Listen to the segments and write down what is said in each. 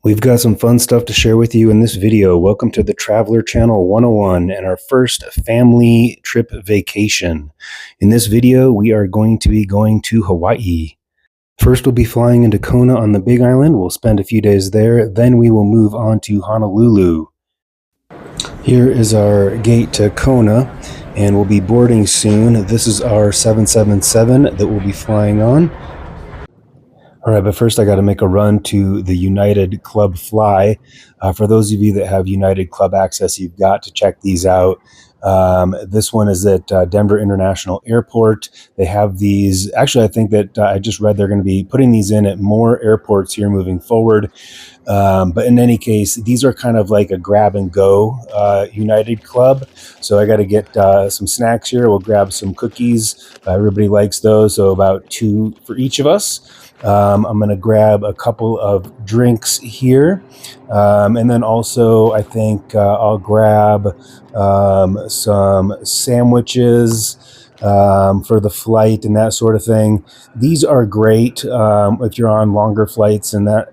We've got some fun stuff to share with you in this video. Welcome to the Traveler Channel 101 and our first family trip vacation. In this video, we are going to be going to Hawaii. First, we'll be flying into Kona on the Big Island. We'll spend a few days there. Then we will move on to Honolulu. Here is our gate to Kona, and we'll be boarding soon. This is our 777 that we'll be flying on. All right, but first I got to make a run to the United Club Fly. For those of you that have United Club access, you've got to check these out. This one is at Denver International Airport. They have these. Actually, I think that I just read they're going to be putting these in at more airports here moving forward. But in any case, these are kind of like a grab and go United Club. So I got to get some snacks here. We'll grab some cookies. Everybody likes those, so about 2 for each of us. I'm going to grab a couple of drinks here. And then also, I think I'll grab some sandwiches for the flight and that sort of thing. These are great if you're on longer flights and that,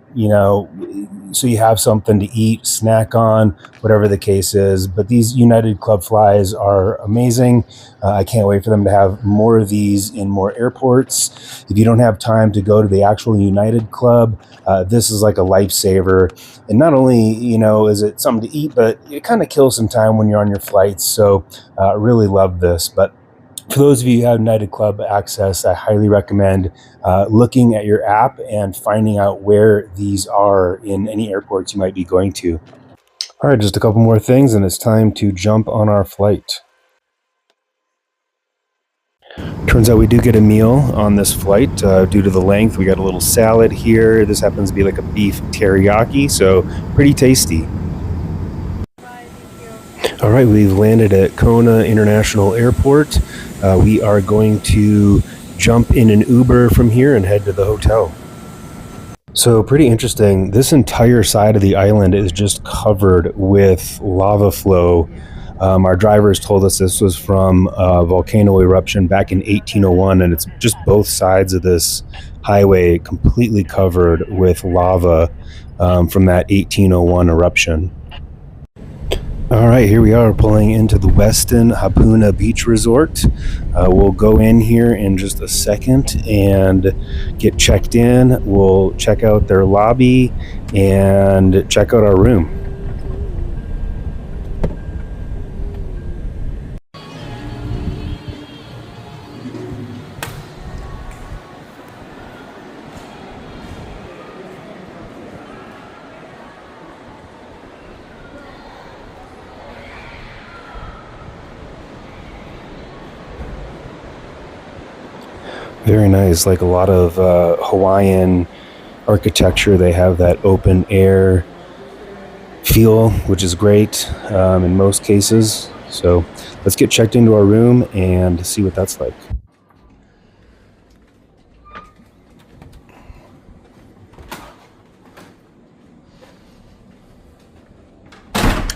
so you have something to eat, snack on, whatever the case is. But these United Club flies are amazing. I can't wait for them to have more of these in more airports. If you don't have time to go to the actual United Club, this is like a lifesaver. And not only, is it something to eat, but it kind of kills some time when you're on your flights. So really love this. But for those of you who have United Club access, I highly recommend looking at your app and finding out where these are in any airports you might be going to. All right, just a couple more things, and it's time to jump on our flight. Turns out we do get a meal on this flight due to the length. We got a little salad here. This happens to be like a beef teriyaki, so pretty tasty. All right, we've landed at Kona International Airport. We are going to jump in an Uber from here and head to the hotel. So pretty interesting. This entire side of the island is just covered with lava flow. Our drivers told us this was from a volcano eruption back in 1801, and it's just both sides of this highway completely covered with lava from that 1801 eruption. All right, here we are pulling into the Westin Hapuna Beach Resort. We'll go in here in just a second and get checked in. We'll check out their lobby and check out our room. Very nice, like a lot of Hawaiian architecture. They have that open air feel, which is great in most cases. So let's get checked into our room and see what that's like.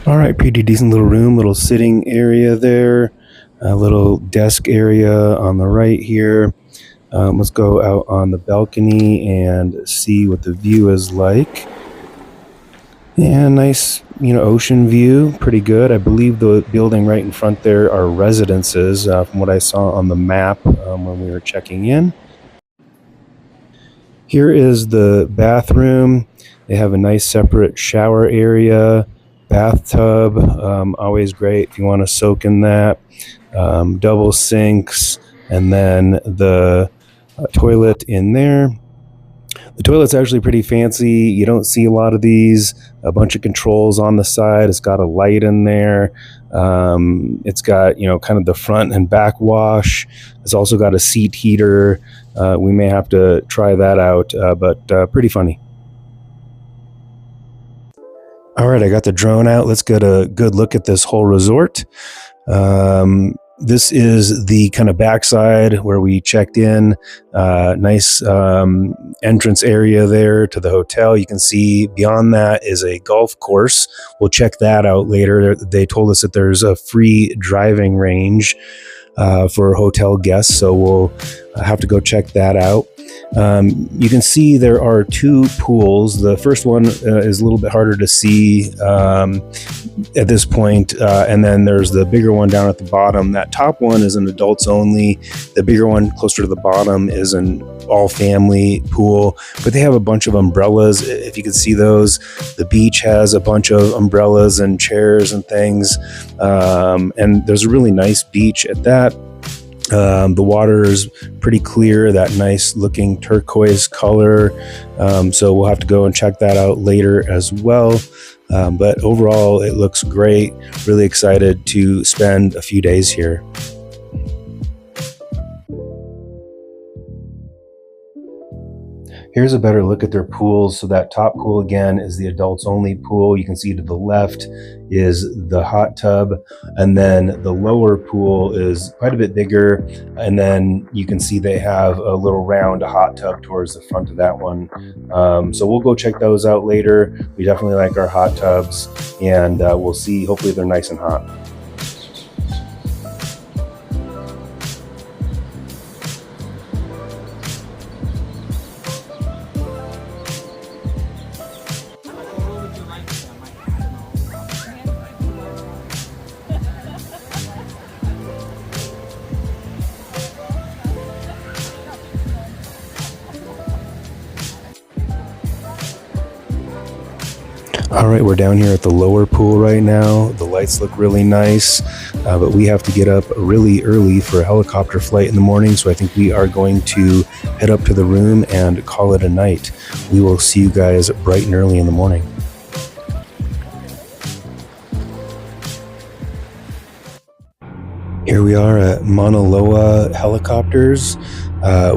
All right, pretty decent little room, little sitting area there, a little desk area on the right here. Let's go out on the balcony and see what the view is like. And nice, ocean view, pretty good. I believe the building right in front there are residences from what I saw on the map when we were checking in. Here is the bathroom. They have a nice separate shower area, bathtub, always great if you want to soak in that. Double sinks, and then the toilet in there. The toilet's actually pretty fancy. You don't see a lot of these. A bunch of controls on the side. It's got a light in there. It's got, kind of the front and back wash. It's also got a seat heater. We may have to try that out, but pretty funny. All right, I got the drone out. Let's get a good look at this whole resort. This is the kind of backside where we checked in. Nice entrance area there to the hotel. You can see beyond that is a golf course. We'll check that out later. They told us that there's a free driving range for hotel guests, so I have to go check that out. You can see there are two pools. The first one is a little bit harder to see at this point, and then there's the bigger one down at the bottom. That top one is an adults only. The bigger one closer to the bottom is an all family pool, but they have a bunch of umbrellas, if you can see those. The beach has a bunch of umbrellas and chairs and things, and there's a really nice beach at that. The water is pretty clear, that nice looking turquoise color. So we'll have to go and check that out later as well. But overall, it looks great. Really excited to spend a few days here. Here's a better look at their pools. So that top pool again is the adults only pool. You can see to the left is the hot tub, and then the lower pool is quite a bit bigger, and then you can see they have a little round hot tub towards the front of that one. So we'll go check those out later. We definitely like our hot tubs, and we'll see. Hopefully they're nice and hot. All right, we're down here at the lower pool right now. The lights look really nice, but we have to get up really early for a helicopter flight in the morning, so I think we are going to head up to the room and call it a night. We will see you guys bright and early in the morning. Here we are at Mauna Loa Helicopters.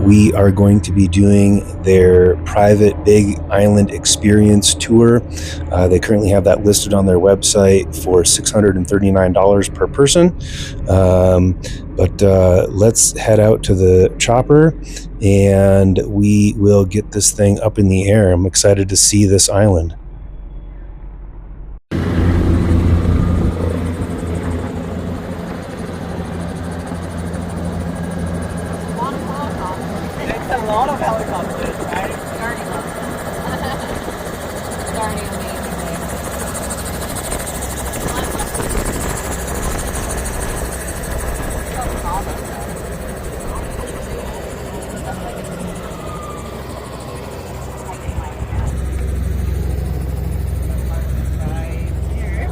We are going to be doing their private Big Island Experience tour. They currently have that listed on their website for $639 per person. But let's head out to the chopper and we will get this thing up in the air. I'm excited to see this island. A lot of helicopters, right? Starting up. Starting amazingly. Right here.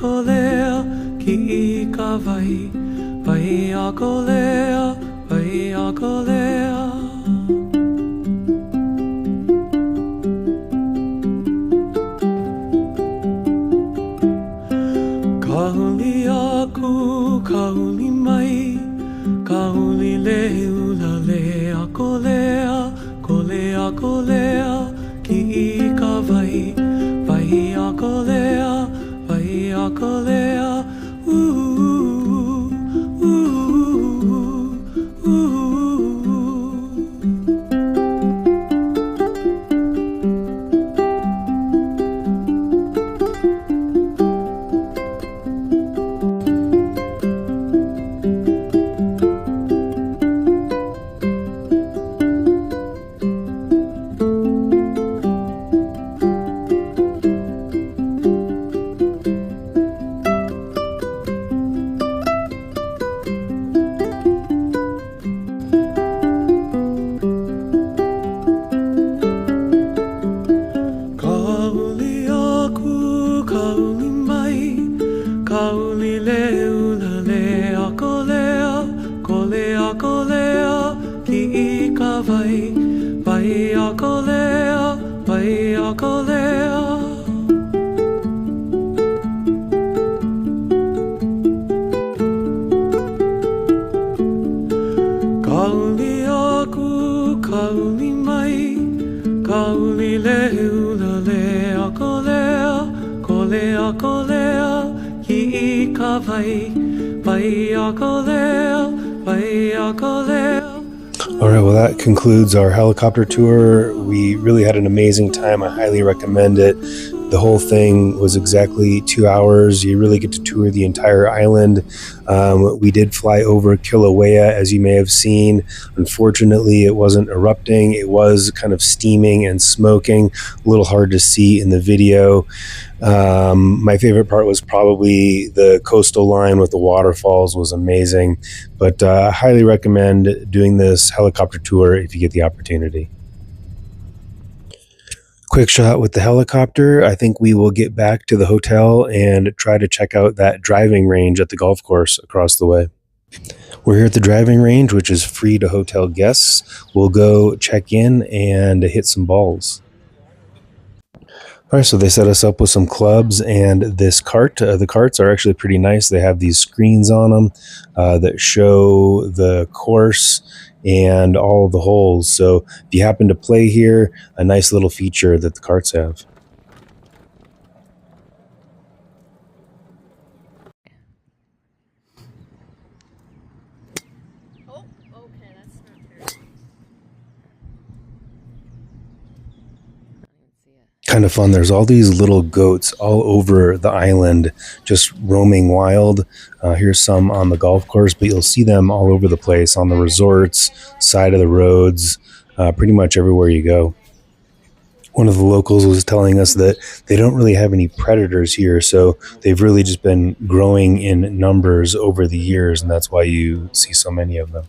kolea ki I ka vai, vai a kolea, vai a kolea. Ka huli aku, ka huli mai, ka huli leu la le a kolea, kolea kolea ki I ka vai, vai a kolea, vai a kolea. Ooh, ooh, ooh, ooh. ki I ka vai Vai a ko lea, vai a ko lea Kauli aku, kauli mai Kauli leula lea ko lea Ko lea ko lea ki I ka vai Vai a ko lea, vai a ko lea All right, well, that concludes our helicopter tour. We really had an amazing time. I highly recommend it. The whole thing was exactly 2 hours. You really get to tour the entire island. We did fly over Kilauea, as you may have seen. Unfortunately, it wasn't erupting. It was kind of steaming and smoking. A little hard to see in the video. My favorite part was probably the coastal line with the waterfalls was amazing. But I highly recommend doing this helicopter tour if you get the opportunity. Quick shot with the helicopter. I think we will get back to the hotel and try to check out that driving range at the golf course across the way. We're here at the driving range, which is free to hotel guests. We'll go check in and hit some balls. All right, so they set us up with some clubs and this cart. The carts are actually pretty nice. They have these screens on them that show the course and all of the holes. So if you happen to play here, a nice little feature that the carts have. Oh, okay, that's not fair. Kind of fun. There's all these little goats all over the island just roaming wild. Here's some on the golf course, but you'll see them all over the place on the resorts, side of the roads, pretty much everywhere you go. One of the locals was telling us that they don't really have any predators here, so they've really just been growing in numbers over the years, and that's why you see so many of them.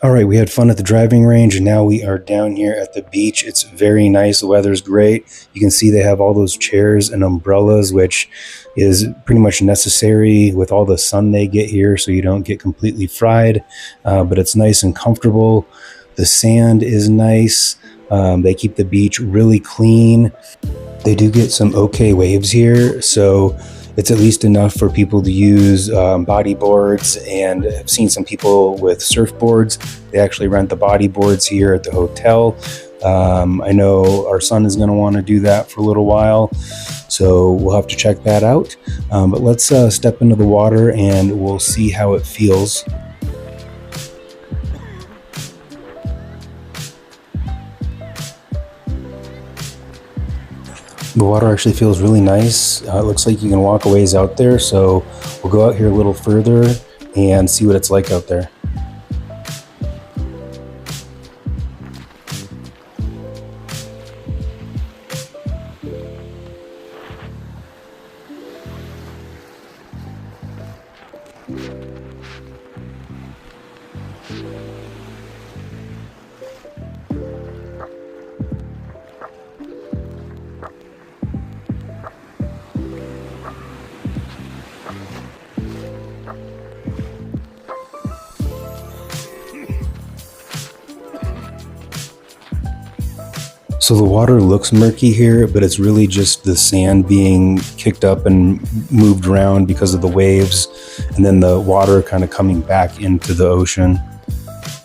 All right, we had fun at the driving range, and now we are down here at the beach. It's very nice. The weather's great. You can see they have all those chairs and umbrellas, which is pretty much necessary with all the sun they get here so you don't get completely fried. But it's nice and comfortable. The sand is nice. They keep the beach really clean. They do get some okay waves here, so it's at least enough for people to use bodyboards, and I've seen some people with surfboards. They actually rent the bodyboards here at the hotel. I know our son is going to want to do that for a little while, so we'll have to check that out. But let's step into the water and we'll see how it feels. The water actually feels really nice. It looks like you can walk a ways out there, so we'll go out here a little further and see what it's like out there. So the water looks murky here, but it's really just the sand being kicked up and moved around because of the waves, and then the water kind of coming back into the ocean.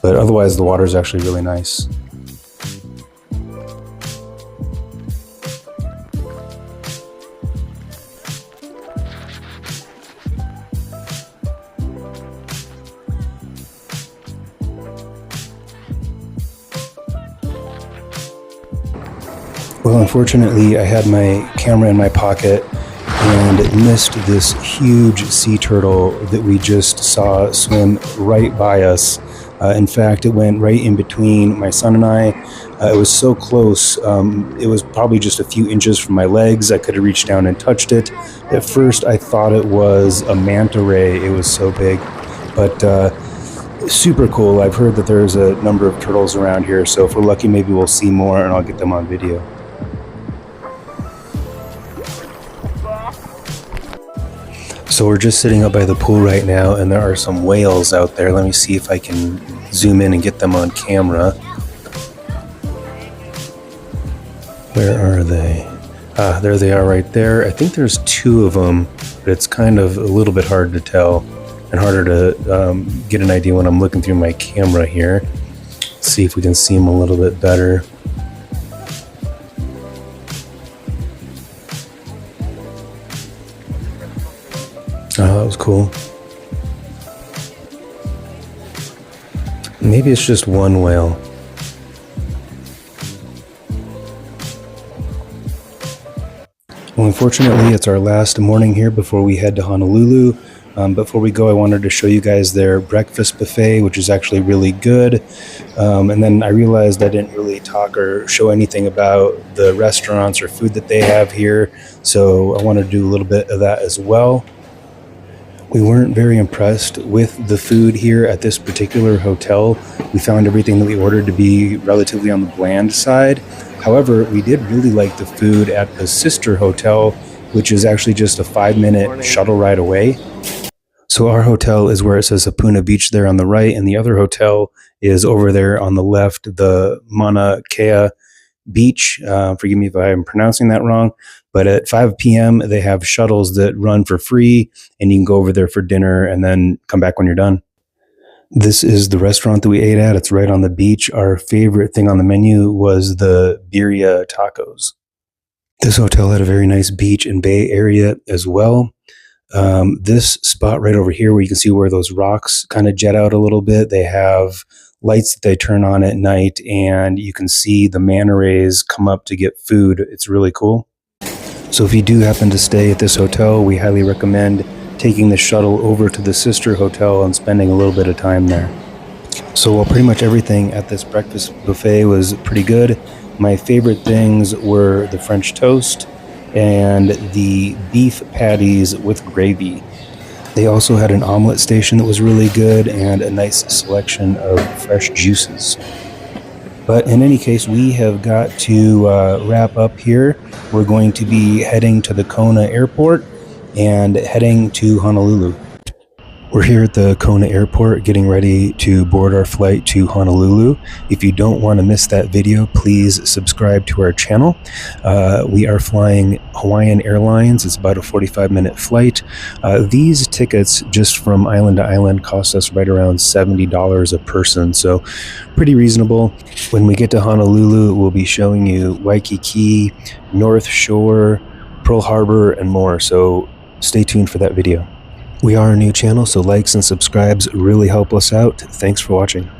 But otherwise, the water is actually really nice. Well, unfortunately, I had my camera in my pocket and missed this huge sea turtle that we just saw swim right by us. In fact, it went right in between my son and I. It was so close. It was probably just a few inches from my legs. I could have reached down and touched it. At first, I thought it was a manta ray. It was so big, but super cool. I've heard that there's a number of turtles around here, so if we're lucky, maybe we'll see more and I'll get them on video. So we're just sitting up by the pool right now, and there are some whales out there. Let me see if I can zoom in and get them on camera. Where are they? Ah, there they are right there. I think there's two of them, but it's kind of a little bit hard to tell and harder to get an idea when I'm looking through my camera here. Let's see if we can see them a little bit better. Oh, that was cool. Maybe it's just one whale. Well, unfortunately, it's our last morning here before we head to Honolulu. Before we go, I wanted to show you guys their breakfast buffet, which is actually really good. And then I realized I didn't really talk or show anything about the restaurants or food that they have here. So I wanted to do a little bit of that as well. We weren't very impressed with the food here at this particular hotel. We found everything that we ordered to be relatively on the bland side. However, we did really like the food at the sister hotel, which is actually just a 5-minute shuttle ride away. So our hotel is where it says Hapuna Beach there on the right, and the other hotel is over there on the left, the Mauna Kea Beach. Forgive me if I'm pronouncing that wrong, but at 5 p.m. they have shuttles that run for free, and you can go over there for dinner and then come back when you're done. This is the restaurant that we ate at. It's right on the beach. Our favorite thing on the menu was the birria tacos. This hotel had a very nice beach and bay area as well. This spot right over here where you can see where those rocks kind of jet out a little bit, they have lights that they turn on at night, and you can see the manta rays come up to get food. It's really cool. So if you do happen to stay at this hotel, we highly recommend taking the shuttle over to the sister hotel and spending a little bit of time there. So while pretty much everything at this breakfast buffet was pretty good, my favorite things were the French toast and the beef patties with gravy. They also had an omelet station that was really good and a nice selection of fresh juices. But in any case, we have got to wrap up here. We're going to be heading to the Kona airport and heading to Honolulu. We're here at the Kona airport getting ready to board our flight to Honolulu. If you don't want to miss that video, please subscribe to our channel. We are flying Hawaiian Airlines. It's about a 45-minute flight. These tickets just from island to island cost us right around $70 a person, so pretty reasonable. When we get to Honolulu, we'll be showing you Waikiki, North Shore, Pearl Harbor, and more, so stay tuned for that video. We are a new channel, so likes and subscribes really help us out. Thanks for watching.